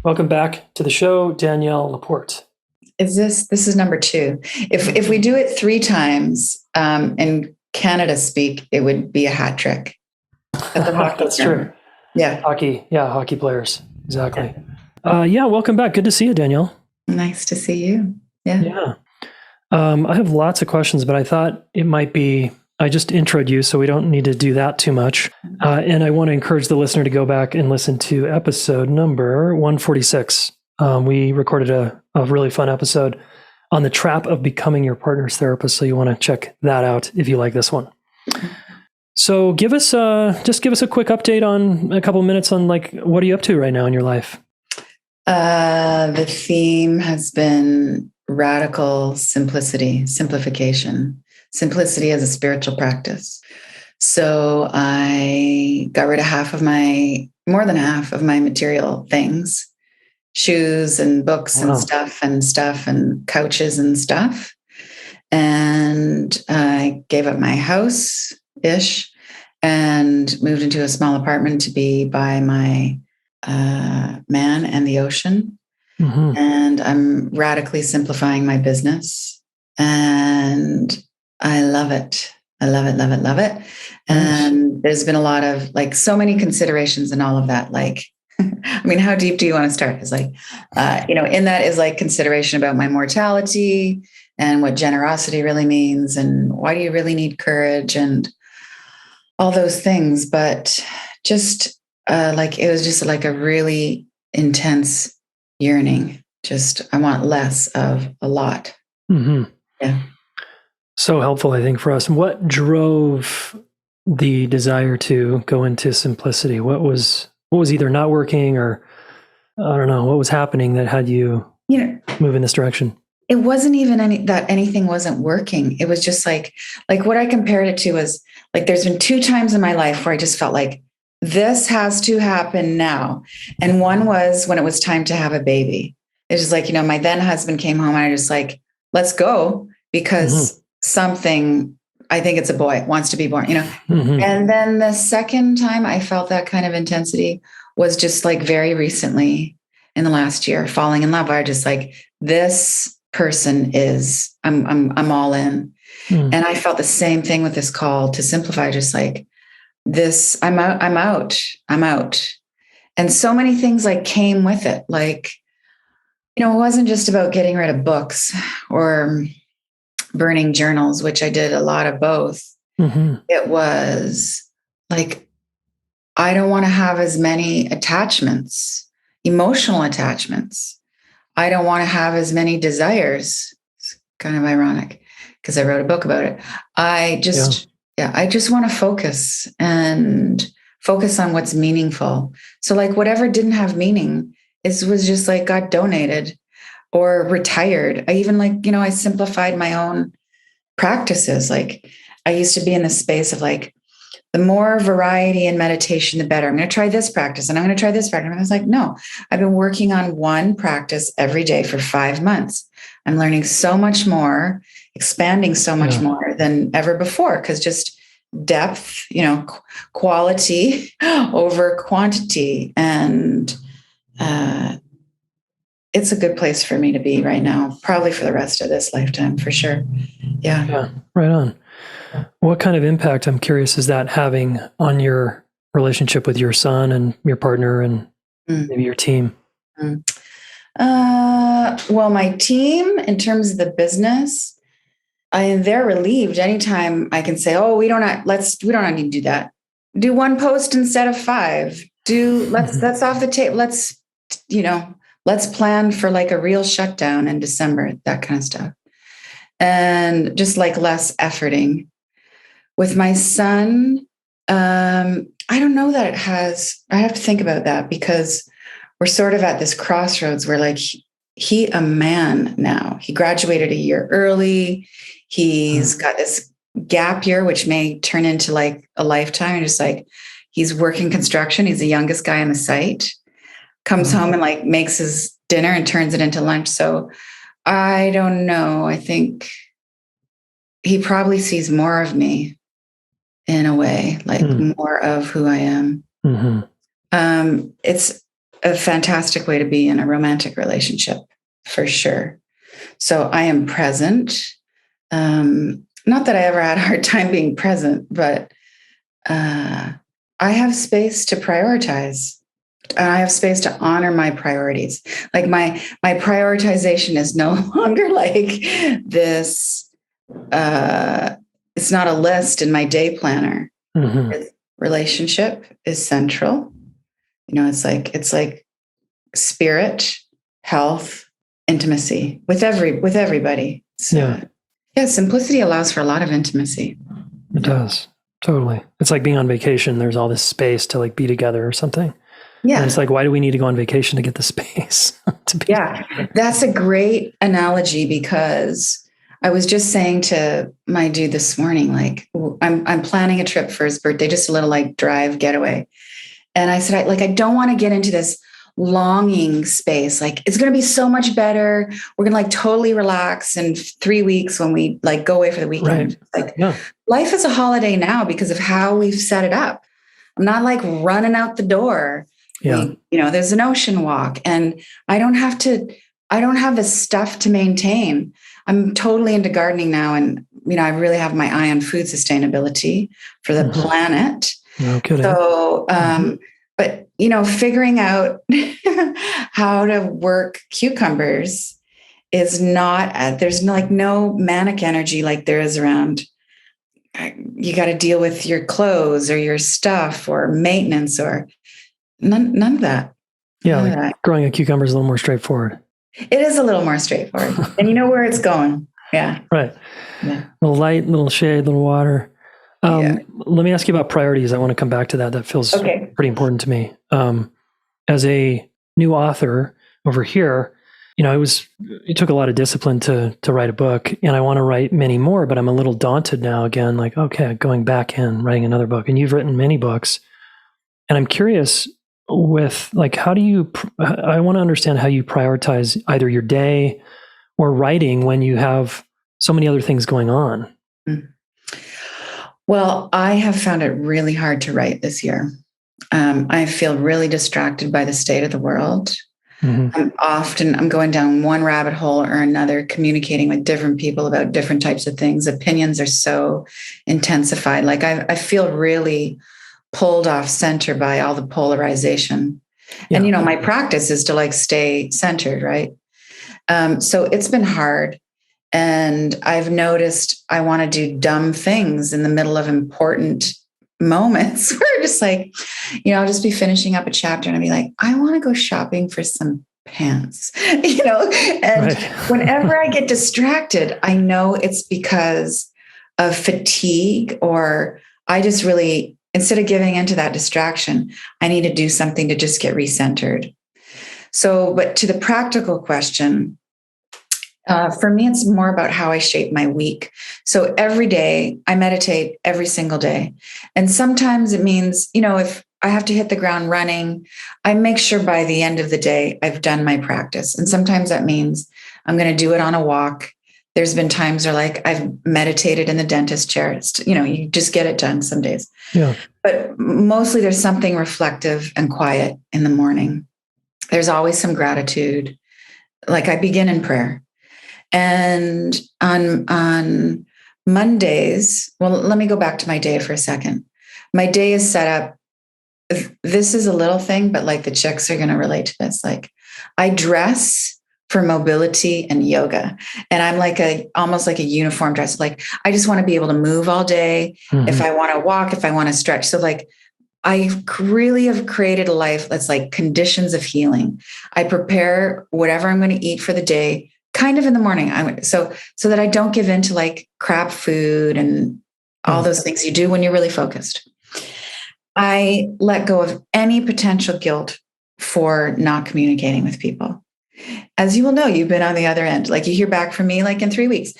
Welcome back to the show, Danielle LaPorte. This is number 2. If we do it 3 times in Canada speak, it would be a hat trick. That's true. Yeah. Hockey players. Exactly. Welcome back. Good to see you, Danielle. Nice to see you. Yeah. I have lots of questions, but I thought it might be, I just introed you, so we don't need to do that too much. And I want to encourage the listener to go back and listen to episode number 146. We recorded a really fun episode on the trap of becoming your partner's therapist. So you want to check that out if you like this one. So give us a quick update on a couple minutes on what are you up to right now in your life? The theme has been radical simplification. Simplicity as a spiritual practice. So I got rid of more than half of my material things, shoes and books and stuff and couches and stuff. And I gave up my house-ish and moved into a small apartment to be by my man and the ocean. Mm-hmm. And I'm radically simplifying my business. And I love it. I love it, love it, love it. And there's been a lot of so many considerations and all of that. How deep do you want to start? It's in that is consideration about my mortality and what generosity really means and why do you really need courage and all those things. But just it was just a really intense yearning. Just, I want less of a lot. Mm-hmm. Yeah. So helpful, I think, for us. And what drove the desire to go into simplicity? What was either not working or, I don't know, what was happening that had you move in this direction? It wasn't even that anything wasn't working. It was just like what I compared it to was there's been 2 times in my life where I just felt like this has to happen now. And one was when it was time to have a baby. It was my then husband came home and I just let's go because something, I think it's a boy, wants to be born, Mm-hmm. And then the second time I felt that kind of intensity was just very recently in the last year, falling in love. I just this person is, I'm all in. Mm. And I felt the same thing with this call to simplify, just this, I'm out. And so many things came with it. It wasn't just about getting rid of books or burning journals, which I did a lot of both. Mm-hmm. It was I don't want to have as many attachments, emotional attachments. I don't want to have as many desires. It's kind of ironic because I wrote a book about it. I just want to focus on what's meaningful. So whatever didn't have meaning was just got donated or retired. I even I simplified my own practices. I used to be in the space of the more variety in meditation, the better. I'm going to try this practice and I'm going to try this practice. And I was no, I've been working on one practice every day for 5 months. I'm learning so much more, expanding so much more than ever before. Cause just depth, quality over quantity. And, it's a good place for me to be right now, probably for the rest of this lifetime, for sure. Yeah, right on. What kind of impact, I'm curious, is that having on your relationship with your son and your partner and maybe your team? Well, my team, in terms of the business, they're relieved anytime I can say, "Oh, we don't need to do that. Do 1 post instead of 5. That's off the table. Let's plan for a real shutdown in December," that kind of stuff. And just less efforting. With my son, I don't know that it has, I have to think about that because we're sort of at this crossroads where he a man now. He graduated a year early. He's got this gap year, which may turn into a lifetime. And just he's working construction. He's the youngest guy on the site. Comes home and makes his dinner and turns it into lunch. So I don't know. I think he probably sees more of me in a way, more of who I am. Mm-hmm. It's a fantastic way to be in a romantic relationship, for sure. So I am present. Not that I ever had a hard time being present, but I have space to prioritize. I have space to honor my priorities. Like my prioritization is no longer like this. It's not a list in my day planner. Mm-hmm. Relationship is central. It's like spirit, health, intimacy with everybody. So, yeah, simplicity allows for a lot of intimacy. It does. Totally. It's like being on vacation. There's all this space to like be together or something. Yeah. And it's like, why do we need to go on vacation to get the space to be together? That's a great analogy, because I was just saying to my dude this morning, like, I'm planning a trip for his birthday, just a little like drive getaway. And I said, I don't want to get into this longing space. Like, it's going to be so much better. We're going to like totally relax in 3 weeks when we like go away for the weekend. Right. Like, life is a holiday now because of how we've set it up. I'm not like running out the door. Yeah. There's an ocean walk, and I don't have the stuff to maintain. I'm totally into gardening now. And, I really have my eye on food sustainability for the planet. No kidding. So, but, figuring out how to work cucumbers is not, there's no manic energy like there is around. You got to deal with your clothes or your stuff or maintenance or none of that. Yeah. Growing a cucumber is a little more straightforward. It is a little more straightforward, and you know where it's going. Yeah. Right. Yeah. Little light, little shade, little water. Let me ask you about priorities. I want to come back to that. That feels pretty important to me. As a new author over here, it took a lot of discipline to write a book, and I want to write many more, but I'm a little daunted now again, like, okay, going back in, writing another book. And you've written many books, and I'm curious with like, I want to understand how you prioritize either your day or writing when you have so many other things going on. Well, I have found it really hard to write this year. I feel really distracted by the state of the world. Mm-hmm. I'm going down one rabbit hole or another, communicating with different people about different types of things. Opinions are so intensified. Like I feel really pulled off center by all the polarization. Yeah. And, my practice is to like stay centered, right? So it's been hard. And I've noticed I want to do dumb things in the middle of important moments where just like, I'll just be finishing up a chapter and I'll be like, I want to go shopping for some pants, and whenever I get distracted, I know it's because of fatigue, or I just really, instead of giving into that distraction, I need to do something to just get recentered. So, but to the practical question, for me, it's more about how I shape my week. So every day I meditate every single day. And sometimes it means, if I have to hit the ground running, I make sure by the end of the day, I've done my practice. And sometimes that means I'm going to do it on a walk. There's been times where like I've meditated in the dentist chair. It's, you just get it done some days. Yeah. But mostly there's something reflective and quiet in the morning. There's always some gratitude. Like I begin in prayer. And on Mondays, well, let me go back to my day for a second. My day is set up. This is a little thing, but like the chicks are going to relate to this. Like I dress for mobility and yoga. And I'm like almost like a uniform dress. Like I just want to be able to move all day. Mm-hmm. If I want to walk, if I want to stretch. So like I really have created a life that's like conditions of healing. I prepare whatever I'm going to eat for the day kind of in the morning. So that I don't give in to like crap food and all those things you do when you're really focused. I let go of any potential guilt for not communicating with people. As you will know, you've been on the other end. Like you hear back from me like in 3 weeks.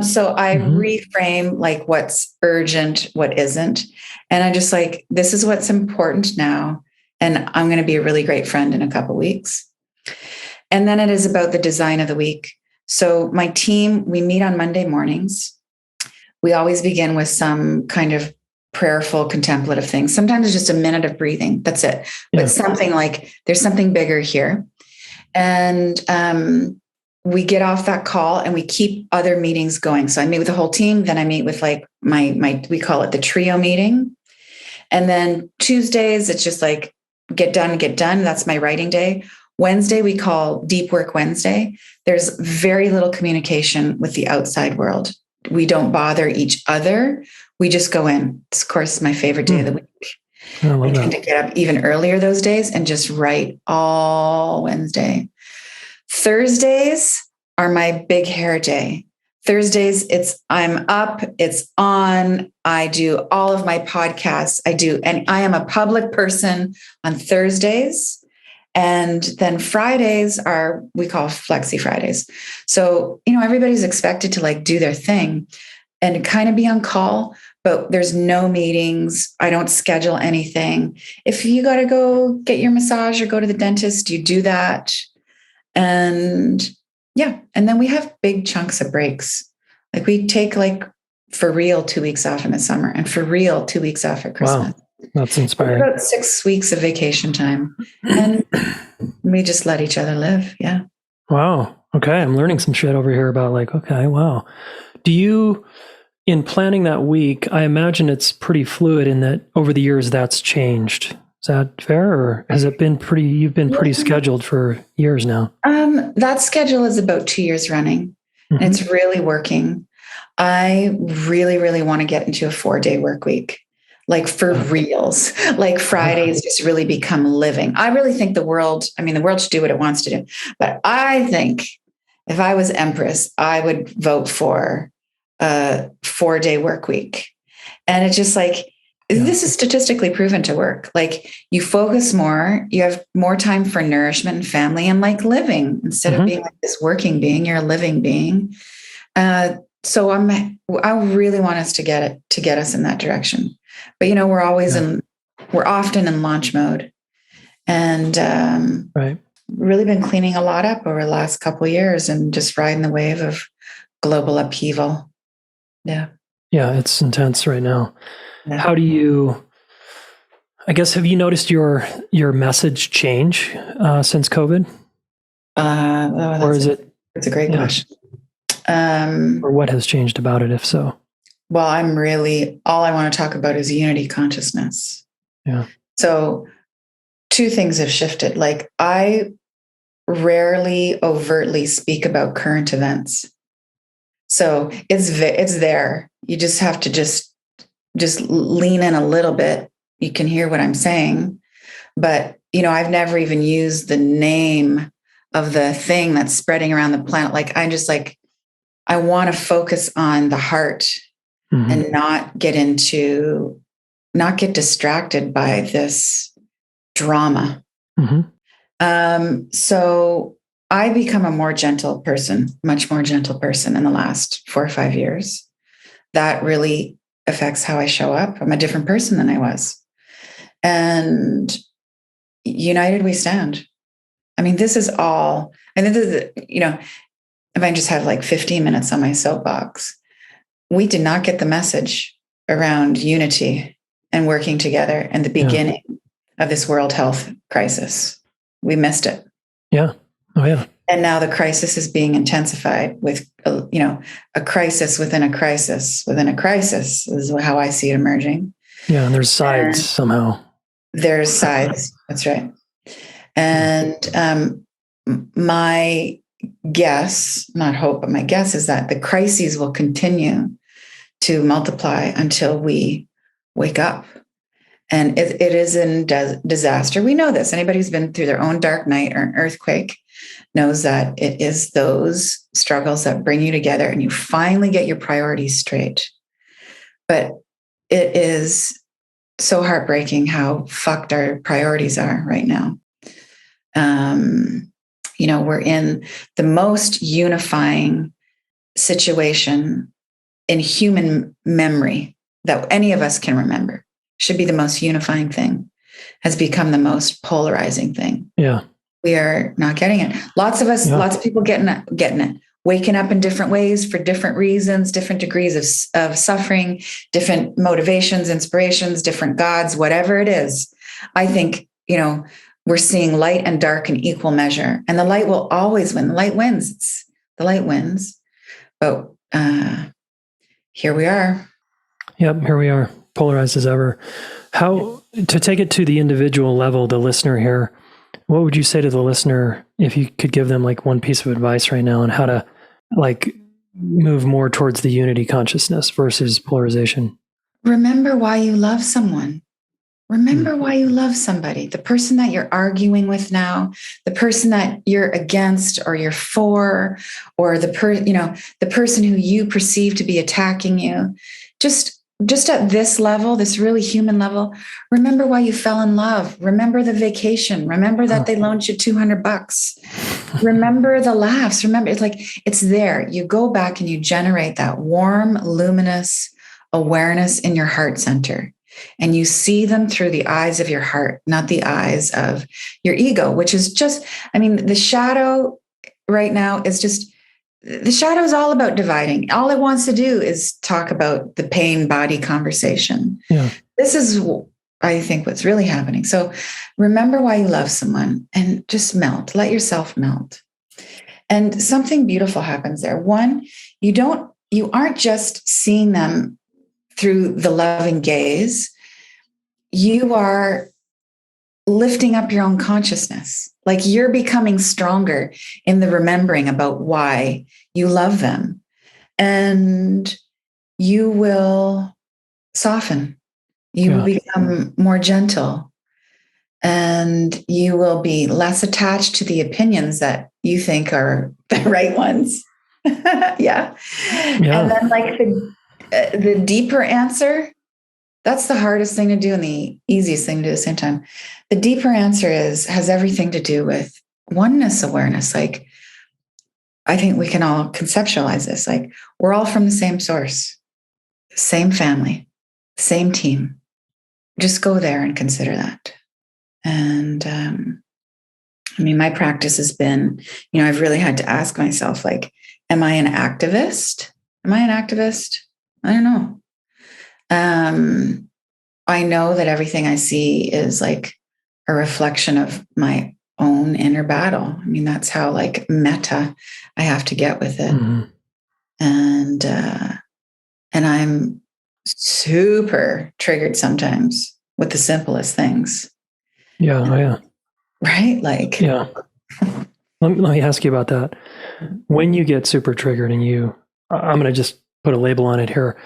So I reframe like what's urgent, what isn't. And I just like, this is what's important now. And I'm going to be a really great friend in a couple of weeks. And then it is about the design of the week. So my team, we meet on Monday mornings. We always begin with some kind of prayerful, contemplative things. Sometimes it's just a minute of breathing. That's it. But something like there's something bigger here. And we get off that call and we keep other meetings going. So I meet with the whole team. Then I meet with like my we call it the trio meeting. And then Tuesdays, it's just like get done. That's my writing day. Wednesday, we call Deep Work Wednesday. There's very little communication with the outside world. We don't bother each other. We just go in. It's, of course, my favorite day of the week. I tend to get up even earlier those days and just write all Wednesday. Thursdays are my big hair day. Thursdays, I'm up, it's on. I do all of my podcasts. And I am a public person on Thursdays. And then Fridays we call Flexi Fridays. So, everybody's expected to like do their thing and kind of be on call, but there's no meetings. I don't schedule anything. If you got to go get your massage or go to the dentist, you do that. And and then we have big chunks of breaks. Like we take like for real 2 weeks off in the summer and for real 2 weeks off at Christmas. Wow, that's inspiring. About 6 weeks of vacation time. And we just let each other live. Yeah. Wow. Okay. I'm learning some shit over here about like, okay, wow. Do you, in planning that week, I imagine it's pretty fluid in that over the years that's changed. Is that fair? Or has it been you've been pretty scheduled for years now? That schedule is about 2 years running. And it's really working. I really, really want to get into a 4-day work week, like for reals. Like Fridays just really become living. I really think the world should do what it wants to do. But I think if I was Empress, I would vote for a 4-day work week. And it's just like, this is statistically proven to work. Like you focus more, you have more time for nourishment and family and like living instead of being like this working being, you're a living being. So I really want us to get us in that direction. But we're often in launch mode and really been cleaning a lot up over the last couple of years and just riding the wave of global upheaval. Yeah. Yeah. It's intense right now. Yeah. How do you, I guess, have you noticed your message change since COVID? Or is it? It's a great question. Or what has changed about it, if so? Well, all I want to talk about is unity consciousness. Yeah. So 2 things have shifted. Like I rarely overtly speak about current events. So it's there. You just have to just lean in a little bit. You can hear what I'm saying, but I've never even used the name of the thing that's spreading around the planet. Like I want to focus on the heart and not get distracted by this drama. So I become a more gentle person, much more gentle person in the last 4 or 5 years. That really affects how I show up. I'm a different person than I was. And united we stand. I mean, this is all, and this is, if I just have like 15 minutes on my soapbox, we did not get the message around unity and working together and the beginning of this world health crisis. We missed it. Yeah. Oh, yeah. And now the crisis is being intensified with, a crisis within a crisis within a crisis is how I see it emerging. Yeah. And there's sides somehow. There's sides. That's right. And my guess, not hope, but my guess is that the crises will continue to multiply until we wake up. And it is in disaster. We know this. Anybody who's been through their own dark night or an earthquake knows that it is those struggles that bring you together and you finally get your priorities straight. But it is so heartbreaking how fucked our priorities are right now. We're in the most unifying situation in human memory that any of us can remember. Should be the most unifying thing, has become the most polarizing thing. Yeah. We are not getting it. Lots of us, lots of people getting it. waking up in different ways for different reasons, different degrees of suffering, different motivations, inspirations, different gods, whatever it is. I think, we're seeing light and dark in equal measure, and the light will always win. The light wins. The light wins. But here we are. Yep, here we are, polarized as ever. How to take it to the individual level, the listener here, what would you say to the listener if you could give them like one piece of advice right now on how to like move more towards the unity consciousness versus polarization? Remember why you love someone. Remember why you love somebody. The person that you're arguing with now, the person that you're against or you're for, or the person who you perceive to be attacking you. Just at this level, this really human level, remember why you fell in love. Remember the vacation. Remember that they loaned you $200. Remember the laughs. Remember, it's there. You go back and you generate that warm, luminous awareness in your heart center. And you see them through the eyes of your heart, not the eyes of your ego, which is just, the shadow right now is just, the shadow is all about dividing. All it wants to do is talk about the pain body conversation. Yeah. This is, I think, what's really happening. So remember why you love someone and just melt, let yourself melt. And something beautiful happens there. One, you aren't just seeing them through the loving gaze, you are lifting up your own consciousness. Like you're becoming stronger in the remembering about why you love them. And you will soften. You will become more gentle. And you will be less attached to the opinions that you think are the right ones. Yeah. And then the deeper answer, that's the hardest thing to do and the easiest thing to do at the same time. The deeper answer has everything to do with oneness awareness. Like, I think we can all conceptualize this. Like, we're all from the same source, same family, same team. Just go there and consider that. And my practice has been, I've really had to ask myself, like, am I an activist? I don't know. I know that everything I see is like a reflection of my own inner battle. That's how meta I have to get with it. Mm-hmm. And I'm super triggered sometimes with the simplest things. Yeah. Right? Yeah. Let me ask you about that. When you get super triggered and I'm going to just put a label on it here.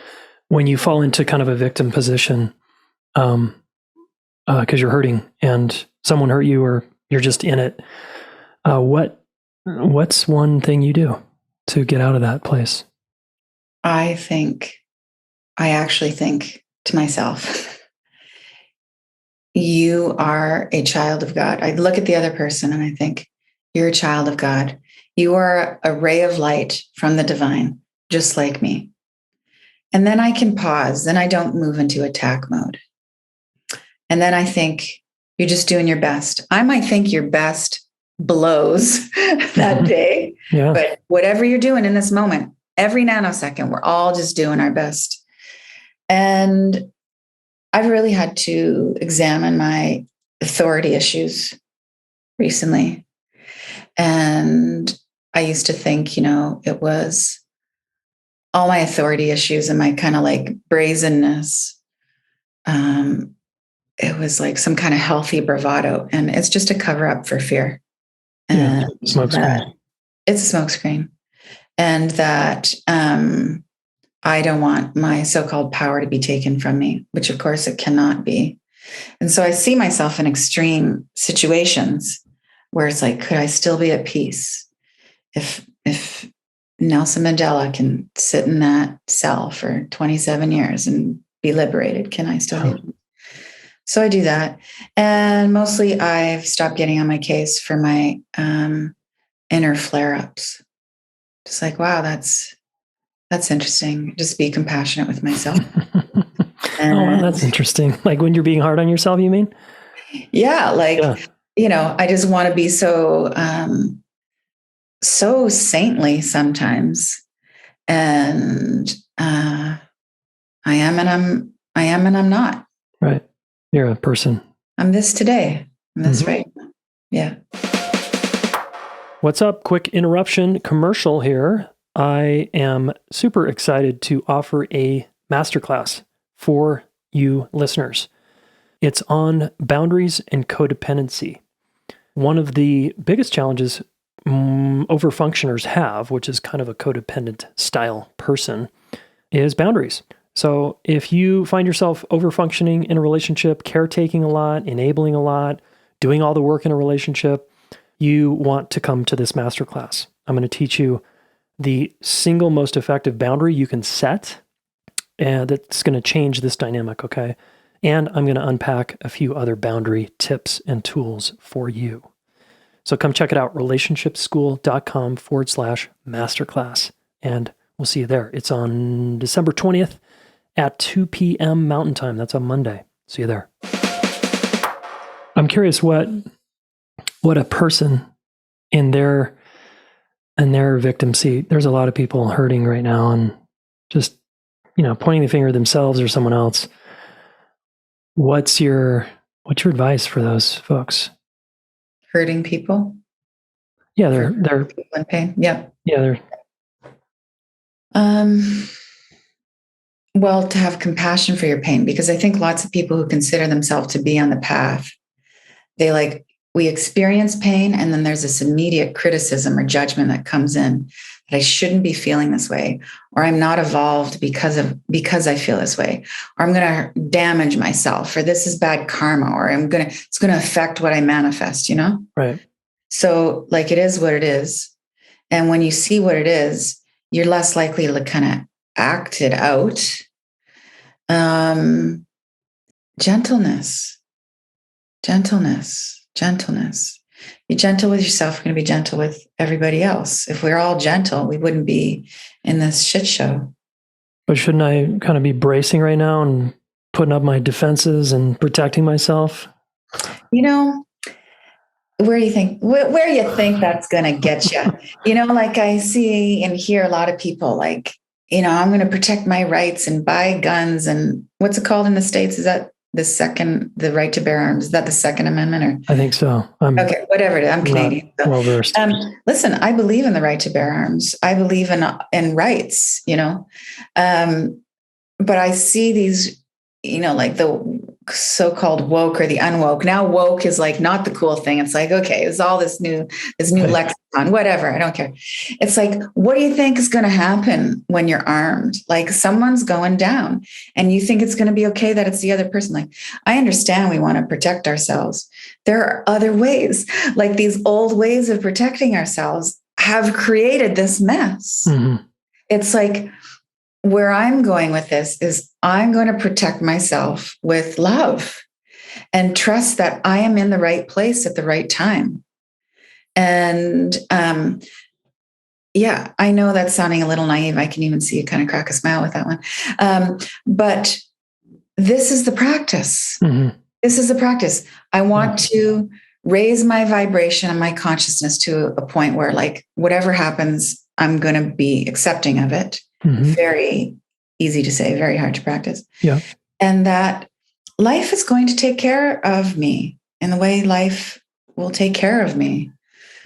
When you fall into kind of a victim position, because you're hurting and someone hurt you or you're just in it, what's one thing you do to get out of that place? I actually think to myself, you are a child of God. I look at the other person and I think, you're a child of God. You are a ray of light from the divine, just like me. And then I can pause. Then I don't move into attack mode. And then I think you're just doing your best. I might think your best blows that day. Yeah. But whatever you're doing in this moment, every nanosecond, we're all just doing our best. And I've really had to examine my authority issues recently. And I used to think, it was all my authority issues and my kind of brazenness. It was like some kind of healthy bravado, and it's just a cover up for fear. And smokescreen. It's a smokescreen, and that I don't want my so-called power to be taken from me, which of course it cannot be. And so I see myself in extreme situations where it's like, could I still be at peace if Nelson Mandela can sit in that cell for 27 years and be liberated? Can I still be? So I do that. And mostly I've stopped getting on my case for my inner flare-ups. Just like, wow, that's interesting. Just be compassionate with myself. Wow, that's interesting. Like when you're being hard on yourself, you mean? Yeah. I just want to be so so saintly sometimes. And I am and I'm not. Right. You're a person. I'm this today. I'm this right now. Yeah. What's up? Quick interruption commercial here. I am super excited to offer a masterclass for you listeners. It's on boundaries and codependency. One of the biggest challenges overfunctioners have, which is kind of a codependent style person, is boundaries. So if you find yourself overfunctioning in a relationship, caretaking a lot, enabling a lot, doing all the work in a relationship, you want to come to this masterclass. I'm going to teach you the single most effective boundary you can set, and that's going to change this dynamic, okay? And I'm going to unpack a few other boundary tips and tools for you. So come check it out, relationshipschool.com/masterclass. And we'll see you there. It's on December 20th at 2 p.m. Mountain Time. That's on Monday. See you there. I'm curious what a person in their victim seat, there's a lot of people hurting right now and just, pointing the finger at themselves or someone else. What's your advice for those folks? Hurting people? Yeah, they're people in pain. Yeah. Yeah, they're well, to have compassion for your pain, because I think lots of people who consider themselves to be on the path, we experience pain, and then there's this immediate criticism or judgment that comes in that I shouldn't be feeling this way, or I'm not evolved because I feel this way, or I'm going to damage myself, or this is bad karma, or it's going to affect what I manifest, Right. So it is what it is. And when you see what it is, you're less likely to kind of act it out. Gentleness. Be gentle with yourself. You're going to be gentle with everybody else. If we're all gentle, we wouldn't be in this shit show. But shouldn't I kind of be bracing right now and putting up my defenses and protecting myself? Where do you think that's going to get you? I see and hear a lot of people I'm going to protect my rights and buy guns, and what's it called in the States? Is that the right to bear arms? Is that the Second Amendment? Or I think so. Okay, whatever it is. I'm Canadian. So. Well versed. Listen, I believe in the right to bear arms. I believe in rights, but I see these, the so-called woke or the unwoke. Now woke is not the cool thing. It's okay, it's all this new lexicon, whatever. I don't care. It's what do you think is going to happen when you're armed? Someone's going down and you think it's going to be okay that it's the other person. I understand we want to protect ourselves. There are other ways, these old ways of protecting ourselves have created this mess. Mm-hmm. It's where I'm going with this is I'm going to protect myself with love and trust that I am in the right place at the right time. And I know that's sounding a little naive. I can even see you kind of crack a smile with that one. But this is the practice. Mm-hmm. This is the practice. I want to raise my vibration and my consciousness to a point where whatever happens, I'm going to be accepting of it. Mm-hmm. Very easy to say, very hard to practice. Yeah. And that life is going to take care of me in the way life will take care of me.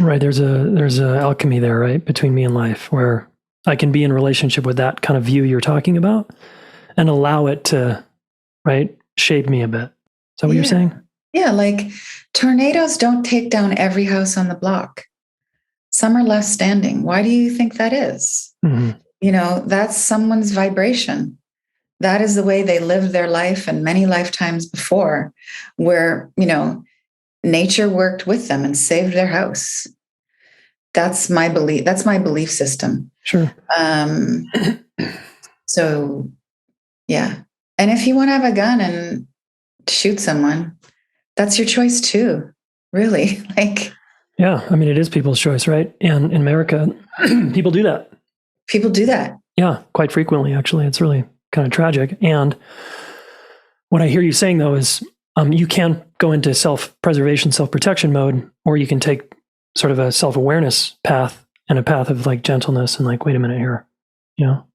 Right. There's a alchemy there, right? Between me and life, where I can be in relationship with that kind of view you're talking about and allow it to, right, shape me a bit. Is that what you're saying? Yeah. Tornadoes don't take down every house on the block. Some are left standing. Why do you think that is? Mm-hmm. That's someone's vibration. That is the way they lived their life and many lifetimes before, where, nature worked with them and saved their house. That's my belief. That's my belief system. Sure. So, yeah. And if you want to have a gun and shoot someone, that's your choice too, really. Yeah. I mean, it is people's choice, right? And in America, people do that. People do that. Yeah, quite frequently, actually. It's really kind of tragic. And what I hear you saying, though, is you can go into self-preservation, self-protection mode, or you can take sort of a self-awareness path and a path of like gentleness and like, wait a minute here, you know?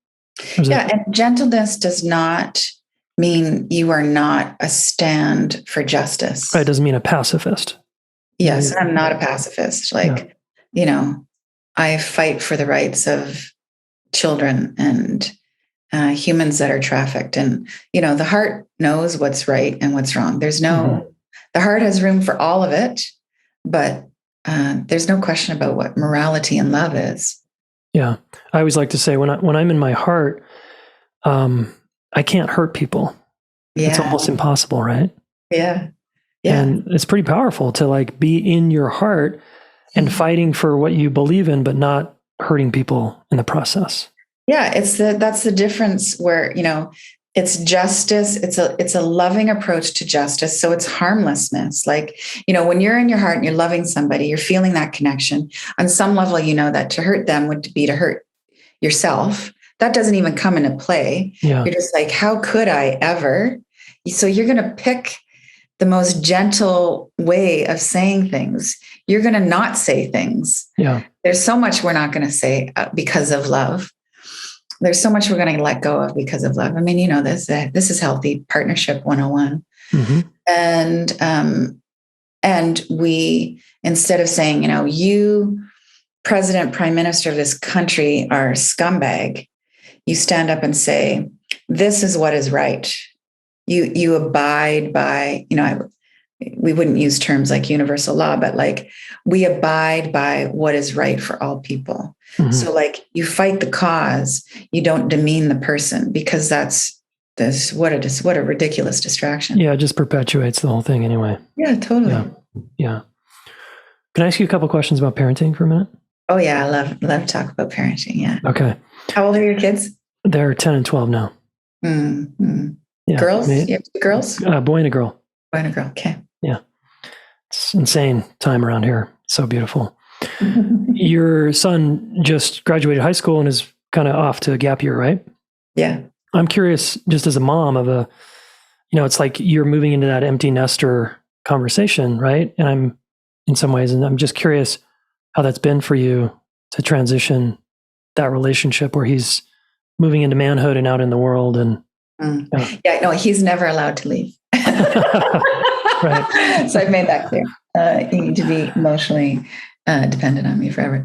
Yeah. And gentleness does not mean you are not a stand for justice. Right. It doesn't mean a pacifist. Yes. I'm not a pacifist. Like, you know, I fight for the rights of children and humans that are trafficked. And, you know, the heart knows what's right and what's wrong. There's no, the heart has room for all of it, but there's no question about what morality and love is. Yeah. I always like to say when I'm in my heart, I can't hurt people. Yeah. It's almost impossible, right? Yeah. Yeah. And it's pretty powerful to like be in your heart and fighting for what you believe in, but not hurting people in the process. Yeah. That's the difference where, you know, it's justice. It's a loving approach to justice. So it's harmlessness. Like, you know, when you're in your heart and you're loving somebody, you're feeling that connection on some level, you know, that to hurt them would be to hurt yourself. That doesn't even come into play. Yeah. You're just like, how could I ever? So you're going to pick the most gentle way of saying things. You're going to not say things. Yeah. There's so much we're not going to say because of love. There's so much we're going to let go of because of love. I mean, you know, this is healthy partnership 101. And we, instead of saying, you know, you, president, prime minister of this country are a scumbag, you stand up and say, this is what is right. You abide by, you know, we wouldn't use terms like universal law, but like we abide by what is right for all people. So like you fight the cause, you don't demean the person, because what a ridiculous distraction. Yeah, it just perpetuates the whole thing anyway. Yeah, totally. Yeah. Can I ask you a couple questions about parenting for a minute? Oh yeah, I love to talk about parenting. Yeah. Okay. How old are your kids? They're 10 and 12 now. Yeah. Girls? You have two girls? Boy and a girl. Boy and a girl. Okay. Yeah. It's insane time around here. So beautiful. Your son just graduated high school and is kind of off to a gap year, right? Yeah. I'm curious, just as a mom of a, you know, it's like you're moving into that empty nester conversation, right? And I'm in some ways, and I'm just curious how that's been for you to transition that relationship where he's moving into manhood and out in the world. And yeah, no, he's never allowed to leave. Right. So I've made that clear. You need to be emotionally dependent on me forever.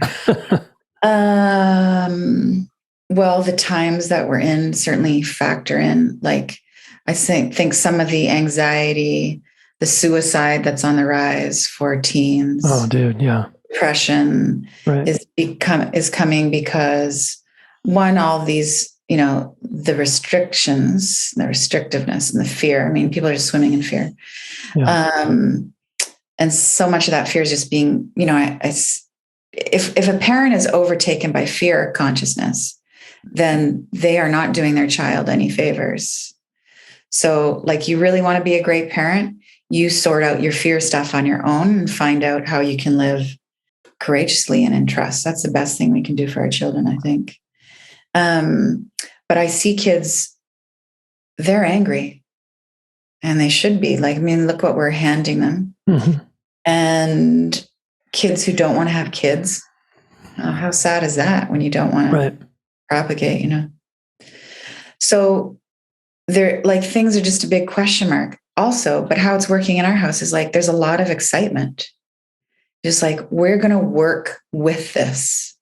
Well, the times that we're in certainly factor in. Like, I think some of the anxiety, the suicide that's on the rise for teens. Oh, dude, yeah. Depression is coming because one, all these, you know, the restrictions, the restrictiveness and the fear. I mean, people are just swimming in fear. Yeah. And so much of that fear is just being, you know, if a parent is overtaken by fear consciousness, then they are not doing their child any favors. So like, you really want to be a great parent, you sort out your fear stuff on your own and find out how you can live courageously and in trust. That's the best thing we can do for our children, I think. But I see kids, they're angry, and they should be. Like, I mean, look what we're handing them. And kids who don't want to have kids, how sad is that when you don't want to propagate, you know? So they're like, things are just a big question mark also, but how it's working in our house is like, there's a lot of excitement. Just like, we're going to work with this.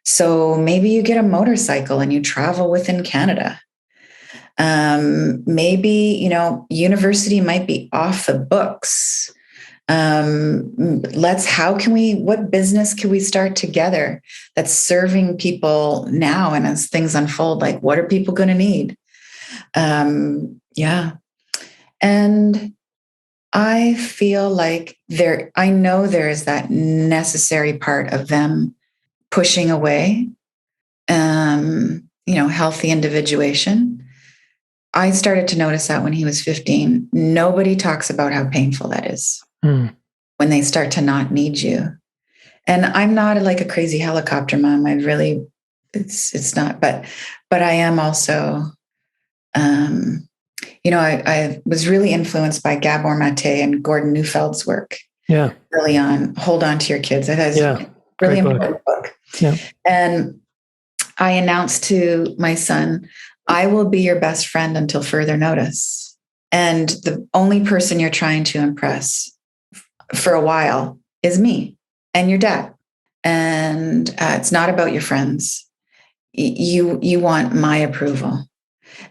So maybe you get a motorcycle and you travel within Canada. Maybe, you know, university might be off the books. What business can we start together that's serving people now? And as things unfold, like, what are people going to need? Yeah. And I feel like I know there is that necessary part of them pushing away, you know, healthy individuation. I started to notice that when he was 15. Nobody talks about how painful that is when they start to not need you. And I'm not like a crazy helicopter mom. It's not, but I am also, you know, I was really influenced by Gabor Mate and Gordon Neufeld's work. Yeah. Early on, hold on to your kids. I thought really Great important book. Yeah. And I announced to my son, I will be your best friend until further notice. And the only person you're trying to impress for a while is me and your dad. And it's not about your friends. You want my approval.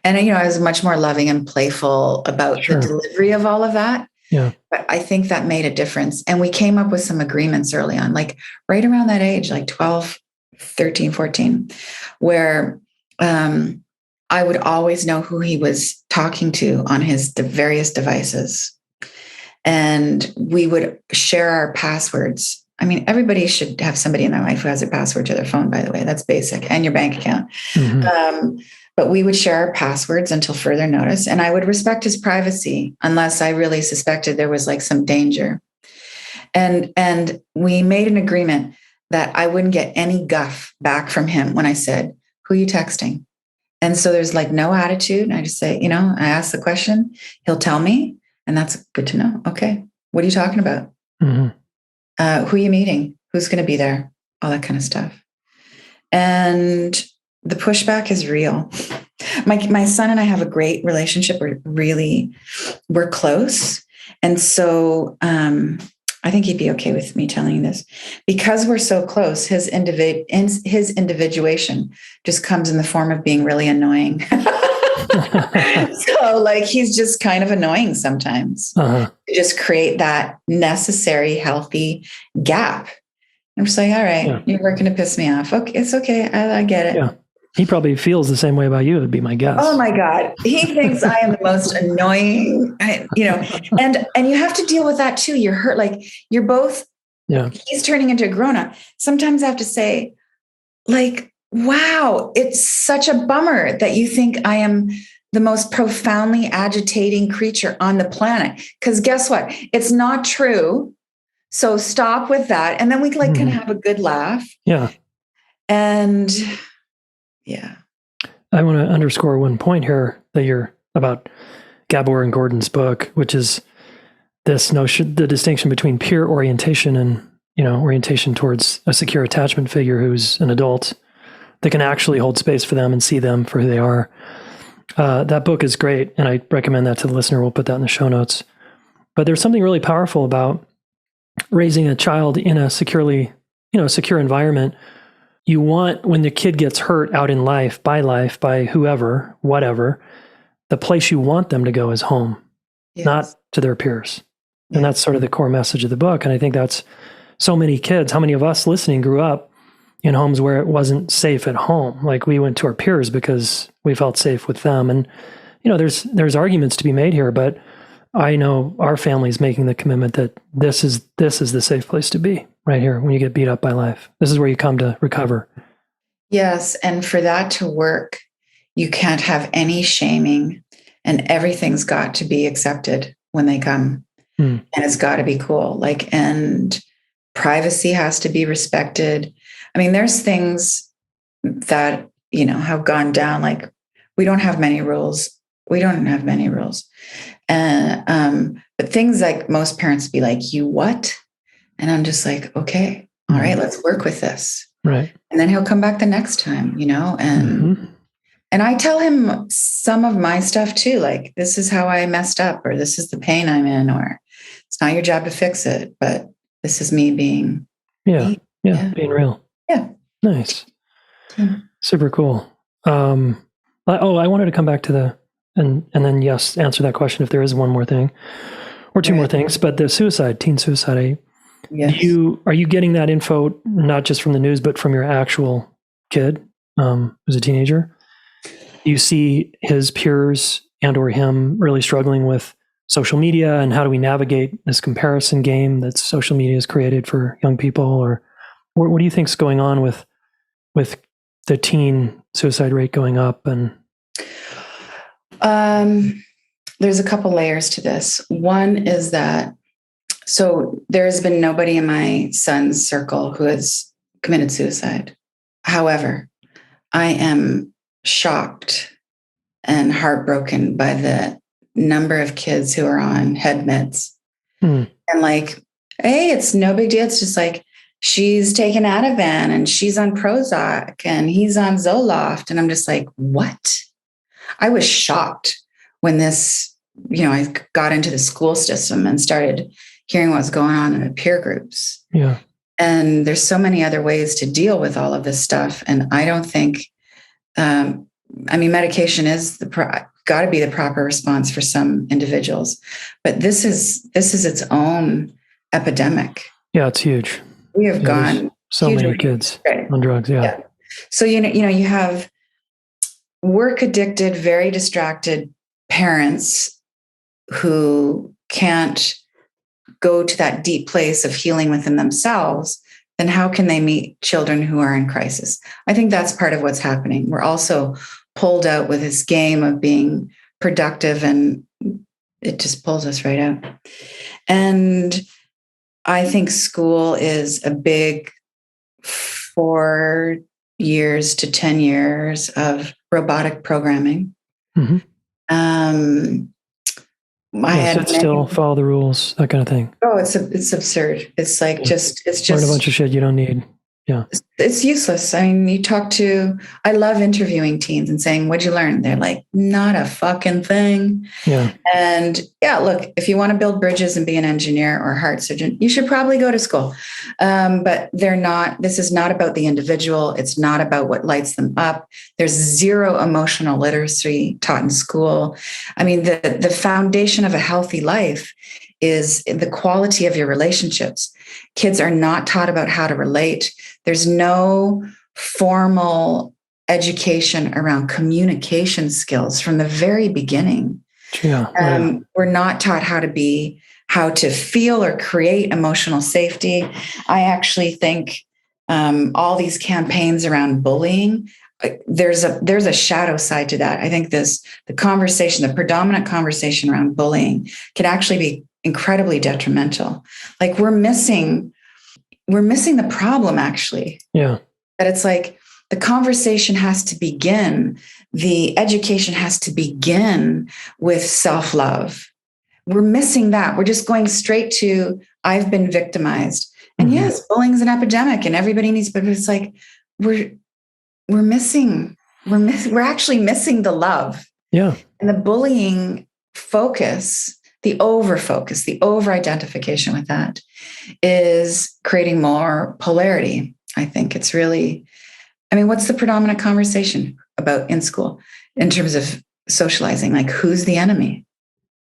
And, I was much more loving and playful about the delivery of all of that. Yeah. But I think that made a difference. And we came up with some agreements early on, like right around that age, like 12, 13, 14, where I would always know who he was talking to on his various devices. And we would share our passwords. I mean, everybody should have somebody in their life who has a password to their phone, by the way. That's basic. And your bank account. Mm-hmm. But we would share our passwords until further notice. And I would respect his privacy unless I really suspected there was like some danger. And we made an agreement that I wouldn't get any guff back from him when I said, who are you texting? And so there's like no attitude. I just say, I ask the question, he'll tell me, and that's good to know. Okay. What are you talking about? Mm-hmm. Who are you meeting? Who's going to be there? All that kind of stuff. And the pushback is real. My son and I have a great relationship. We're close. And so I think he'd be okay with me telling you this. Because we're so close, his individuation just comes in the form of being really annoying. So like he's just kind of annoying sometimes. To just create that necessary, healthy gap. I'm just like, all right, You're working to piss me off. Okay, it's okay. I get it. Yeah. He probably feels the same way about you, would be my guess. Oh my God. He thinks I am the most annoying, and you have to deal with that too. You're hurt. Like you're both, he's turning into a grown-up. Sometimes I have to say like, wow, it's such a bummer that you think I am the most profoundly agitating creature on the planet. Because guess what? It's not true. So stop with that. And then we can kind of have a good laugh. Yeah. And yeah. I want to underscore one point here that you're about Gabor and Gordon's book, which is this notion, the distinction between peer orientation and, orientation towards a secure attachment figure who's an adult that can actually hold space for them and see them for who they are. That book is great. And I recommend that to the listener. We'll put that in the show notes. But there's something really powerful about raising a child in a secure environment. You want, when the kid gets hurt out in life by whoever, whatever, the place you want them to go is home, not to their peers. Yes. And that's sort of the core message of the book. And I think that's so many kids, how many of us listening grew up in homes where it wasn't safe at home? Like we went to our peers because we felt safe with them. And, there's arguments to be made here, but I know our family's making the commitment that this is the safe place to be right here when you get beat up by life. This is where you come to recover. Yes. And for that to work, you can't have any shaming and everything's got to be accepted when they come. And it's got to be cool. And privacy has to be respected. I mean, there's things that, have gone down. Like we don't have many rules. But things like most parents be like, you what? And I'm just like, okay, all right, let's work with this. Right. And then he'll come back the next time, and I tell him some of my stuff too. Like, this is how I messed up, or this is the pain I'm in, or it's not your job to fix it, but this is me being. Being real. Yeah. Nice. Yeah. Super cool. I wanted to come back to and then answer that question if there is one more thing or two more things, but the teen suicide. Yes. Are you getting that info not just from the news, but from your actual kid who's a teenager? Do you see his peers and or him really struggling with social media, and how do we navigate this comparison game that social media has created for young people? Or what do you think is going on with the teen suicide rate going up? And there's a couple layers to this. One is that, so there's been nobody in my son's circle who has committed suicide. However, I am shocked and heartbroken by the number of kids who are on head meds. And like, hey, it's no big deal. It's just like, she's taken Ativan and she's on Prozac and he's on Zoloft. And I'm just like, what? I was shocked when this, I got into the school system and started hearing what's going on in the peer groups. Yeah. And there's so many other ways to deal with all of this stuff. And I don't think, medication is got to be the proper response for some individuals, but this is its own epidemic. Yeah, it's huge. We have gone so many kids on drugs. Yeah. So, you have work addicted, very distracted parents who can't go to that deep place of healing within themselves. Then how can they meet children who are in crisis? I think that's part of what's happening. We're also pulled out with this game of being productive, and it just pulls us right out. And I think school is a big 4 years to 10 years of robotic programming. Mm-hmm. Sit still, follow the rules, that kind of thing. Oh, it's absurd. It's like learn a bunch of shit you don't need. Yeah. It's useless. I mean, I love interviewing teens and saying, what'd you learn? They're like, not a fucking thing. Yeah. And look, if you want to build bridges and be an engineer or a heart surgeon, you should probably go to school. But this is not about the individual. It's not about what lights them up. There's zero emotional literacy taught in school. I mean, the foundation of a healthy life is the quality of your relationships. Kids are not taught about how to relate. There's no formal education around communication skills from the very beginning. Yeah. We're not taught how to feel or create emotional safety. I actually think all these campaigns around bullying, there's a shadow side to that. I think the predominant conversation around bullying can actually be incredibly detrimental. Like we're missing the problem, actually. Yeah. That it's like the conversation has to begin, the education has to begin with self-love. We're missing that. We're just going straight to, I've been victimized. And mm-hmm. Yes, bullying is an epidemic and everybody needs, but it's like, we're actually missing the love. Yeah. And the bullying focus, the over-identification with that is creating more polarity. I think it's really, what's the predominant conversation about in school in terms of socializing? Like, who's the enemy?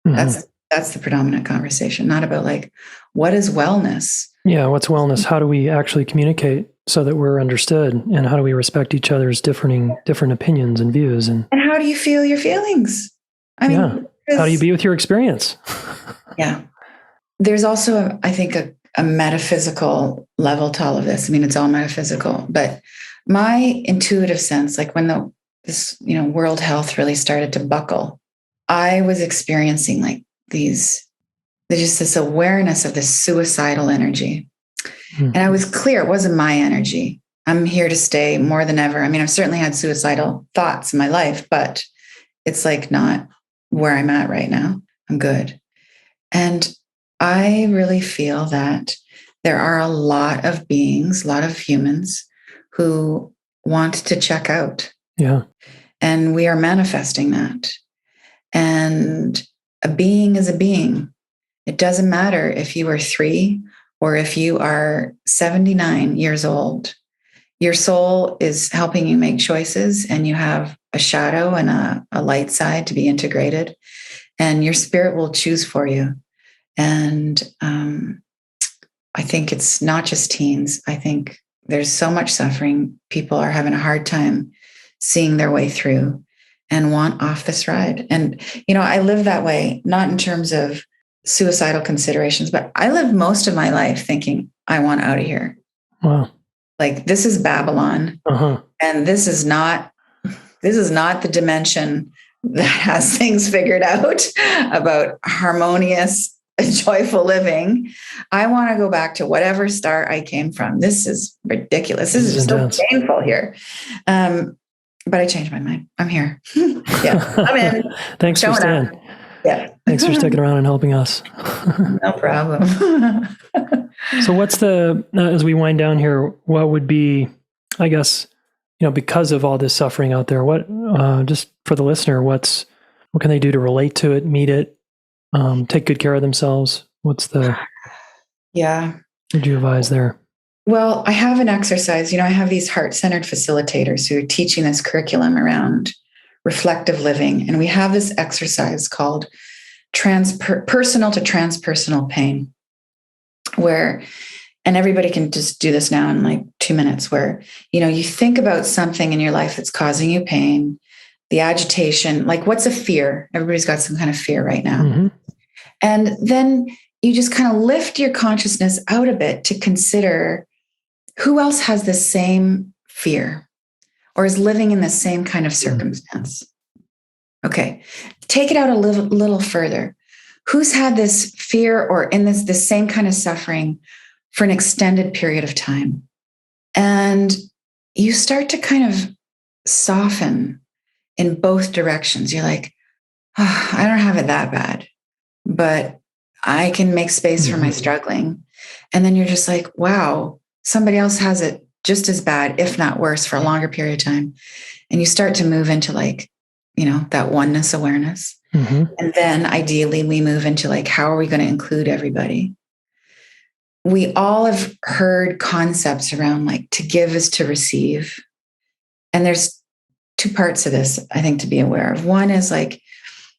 Mm-hmm. That's the predominant conversation, not about like, what is wellness? Yeah. What's wellness? How do we actually communicate so that we're understood? And how do we respect each other's different opinions and views? And how do you feel your feelings? How do you be with your experience? Yeah. There's also, I think, a metaphysical level to all of this. It's all metaphysical, but my intuitive sense, like when this World Health really started to buckle, I was experiencing like there's just this awareness of this suicidal energy. Mm-hmm. And I was clear, it wasn't my energy. I'm here to stay more than ever. I've certainly had suicidal thoughts in my life, but it's like not where I'm at right now. I'm good. And I really feel that there are a lot of beings, a lot of humans who want to check out. Yeah. And we are manifesting that. And a being is a being. It doesn't matter if you are 3 or if you are 79 years old. Your soul is helping you make choices, and you have a shadow and a light side to be integrated, and your spirit will choose for you. And I think it's not just teens. I think there's so much suffering. People are having a hard time seeing their way through and want off this ride. And, I live that way, not in terms of suicidal considerations, but I live most of my life thinking, I want out of here. Wow. Like, this is Babylon. Uh-huh. And this is not the dimension that has things figured out about harmonious, joyful living. I want to go back to whatever star I came from. This is ridiculous. This is so painful here. But I changed my mind. I'm here. Yeah, I'm in. Thanks for staying. Yeah. Thanks for sticking around and helping us. No problem. So what's as we wind down here, what would be, I guess, because of all this suffering out there, what, just for the listener, what can they do to relate to it, meet it, take good care of themselves? Yeah. Would you advise there? Well, I have an exercise. I have these heart-centered facilitators who are teaching this curriculum around reflective living. And we have this exercise called personal to transpersonal pain, and everybody can just do this now in like 2 minutes, where, you think about something in your life that's causing you pain, the agitation, like what's a fear? Everybody's got some kind of fear right now. Mm-hmm. And then you just kind of lift your consciousness out a bit to consider who else has the same fear or is living in the same kind of circumstance. Okay, take it out a little further. Who's had this fear or in this same kind of suffering for an extended period of time? And you start to kind of soften in both directions. You're like, oh, I don't have it that bad, but I can make space for my struggling. And then you're just like, wow, somebody else has it just as bad, if not worse, for a longer period of time. And you start to move into like, that oneness awareness. Mm-hmm. And then ideally we move into like, how are we going to include everybody? We all have heard concepts around like to give is to receive. And there's two parts of this, I think, to be aware of. One is like,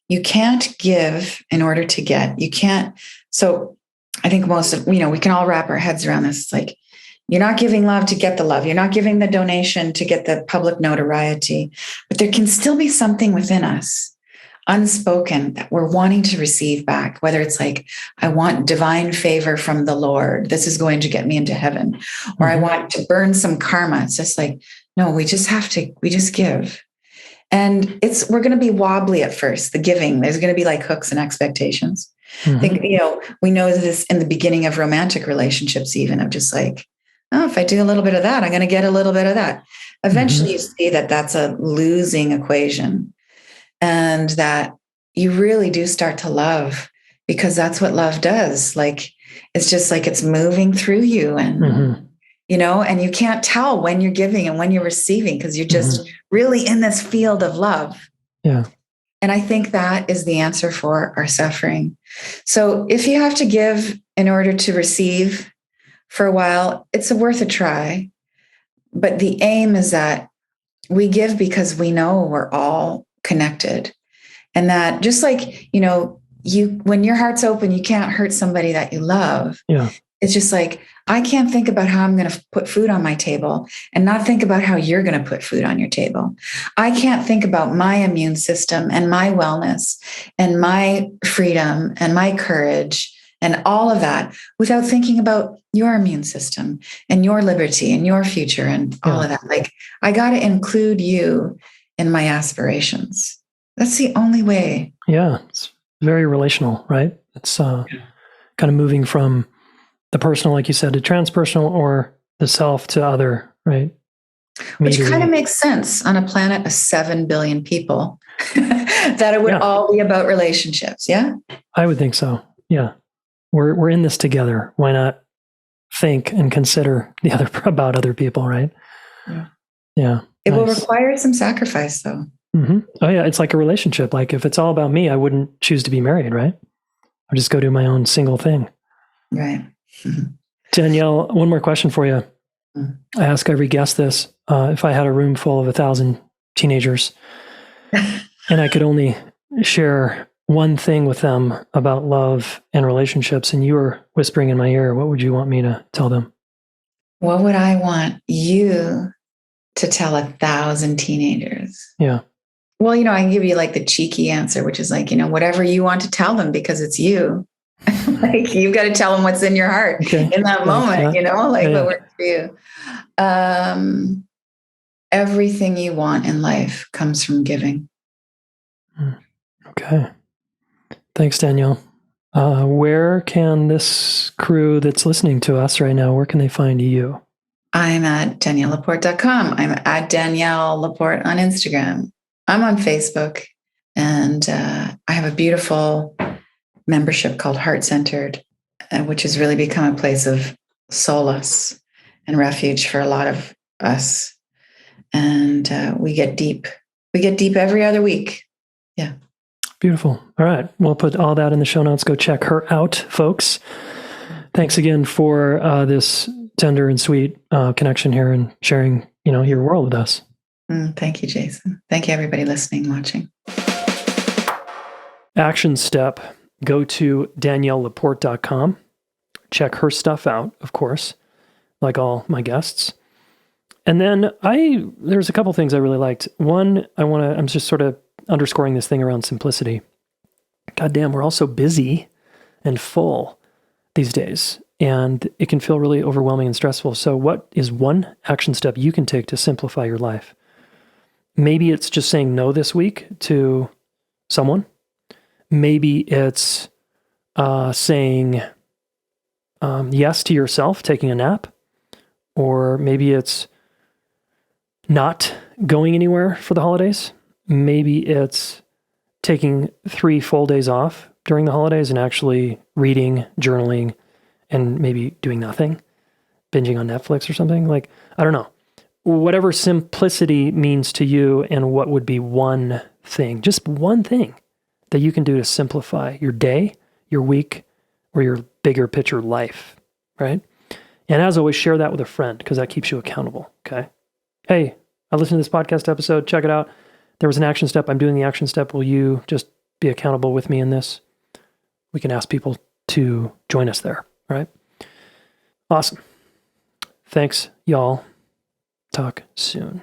you can't give in order to get. You can't. So I think we can all wrap our heads around this. It's like, you're not giving love to get the love. You're not giving the donation to get the public notoriety. But there can still be something within us, unspoken, that we're wanting to receive back, whether it's like, I want divine favor from the Lord. This is going to get me into heaven. Or I want to burn some karma. It's just like, no, we just give. And we're going to be wobbly at first, the giving. There's going to be like hooks and expectations. I think, we know this in the beginning of romantic relationships, even of just like, oh, if I do a little bit of that, I'm going to get a little bit of that. Eventually you see that that's a losing equation, and that you really do start to love, because that's what love does. Like, it's just like it's moving through you, and, and you can't tell when you're giving and when you're receiving, because you're just really in this field of love. Yeah. And I think that is the answer for our suffering. So if you have to give in order to receive for a while, it's worth a try. But the aim is that we give because we know we're all connected. And that just like, when your heart's open, you can't hurt somebody that you love. Yeah. It's just like, I can't think about how I'm going to put food on my table and not think about how you're going to put food on your table. I can't think about my immune system and my wellness and my freedom and my courage and all of that without thinking about your immune system and your liberty and your future and all of that. Like, I got to include you in my aspirations. That's the only way. Yeah. It's very relational, right? It's kind of moving from the personal, like you said, to transpersonal, or the self to other, right? Which kind of makes sense on a planet of 7 billion people, that it would all be about relationships. Yeah. I would think so. Yeah. We're in this together. Why not think and consider about other people, right? Yeah. It will require some sacrifice, though. Mm-hmm. Oh yeah, it's like a relationship. Like, if it's all about me, I wouldn't choose to be married, right? I'd just go do my own single thing. Right. Mm-hmm. Danielle, one more question for you. Mm-hmm. I ask every guest this: if I had a room full of 1,000 teenagers, and I could only share one thing with them about love and relationships, and you were whispering in my ear, what would you want me to tell them? What would I want you to tell 1,000 teenagers? Yeah. Well, I can give you like the cheeky answer, which is like, whatever you want to tell them, because it's you. Like, you've got to tell them what's in your heart in that moment, what works for you. Everything you want in life comes from giving. Okay. Thanks, Danielle. Where can this crew that's listening to us right now, where can they find you? I'm at DanielleLaPorte.com. I'm at Danielle LaPorte on Instagram. I'm on Facebook, and I have a beautiful membership called Heart Centered, which has really become a place of solace and refuge for a lot of us. And we get deep. We get deep every other week. Yeah. Beautiful. All right. We'll put all that in the show notes. Go check her out, folks. Thanks again for this tender and sweet connection here and sharing, your world with us. Thank you, Jason. Thank you, everybody listening, watching. Action step. Go to DanielleLaPorte.com. Check her stuff out, of course, like all my guests. And then there's a couple things I really liked. One, I'm just sort of underscoring this thing around simplicity. God damn, we're all so busy and full these days, and it can feel really overwhelming and stressful. So what is one action step you can take to simplify your life? Maybe it's just saying no this week to someone. Maybe it's saying yes to yourself, taking a nap. Or maybe it's not going anywhere for the holidays. Maybe it's taking 3 full days off during the holidays and actually reading, journaling, and maybe doing nothing, binging on Netflix or something. Like, I don't know. Whatever simplicity means to you, and what would be one thing, just one thing that you can do to simplify your day, your week, or your bigger picture life, right? And as always, share that with a friend because that keeps you accountable, okay? Hey, I listened to this podcast episode. Check it out. There was an action step. I'm doing the action step. Will you just be accountable with me in this? We can ask people to join us there, all right? Awesome. Thanks, y'all. Talk soon.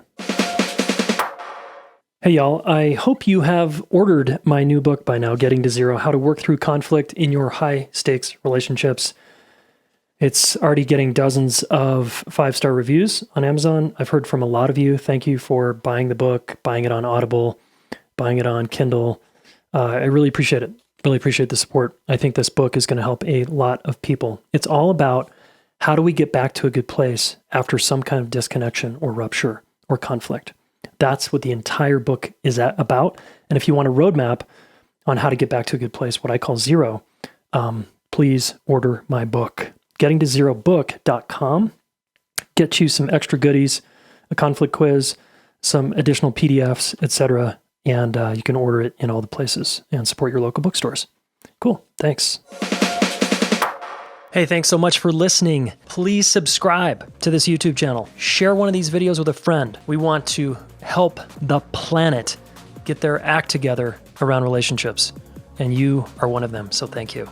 Hey, y'all. I hope you have ordered my new book by now, Getting to Zero, How to Work Through Conflict in Your High-Stakes Relationships. It's already getting dozens of 5-star reviews on Amazon. I've heard from a lot of you. Thank you for buying the book, buying it on Audible, buying it on Kindle. I really appreciate it. Really appreciate the support. I think this book is going to help a lot of people. It's all about how do we get back to a good place after some kind of disconnection or rupture or conflict. That's what the entire book is about. And if you want a roadmap on how to get back to a good place, what I call zero, please order my book. GettingToZeroBook.com. Get you some extra goodies, a conflict quiz, some additional PDFs, etc. And you can order it in all the places and support your local bookstores. Cool. Thanks. Hey, thanks so much for listening. Please subscribe to this YouTube channel. Share one of these videos with a friend. We want to help the planet get their act together around relationships. And you are one of them. So thank you.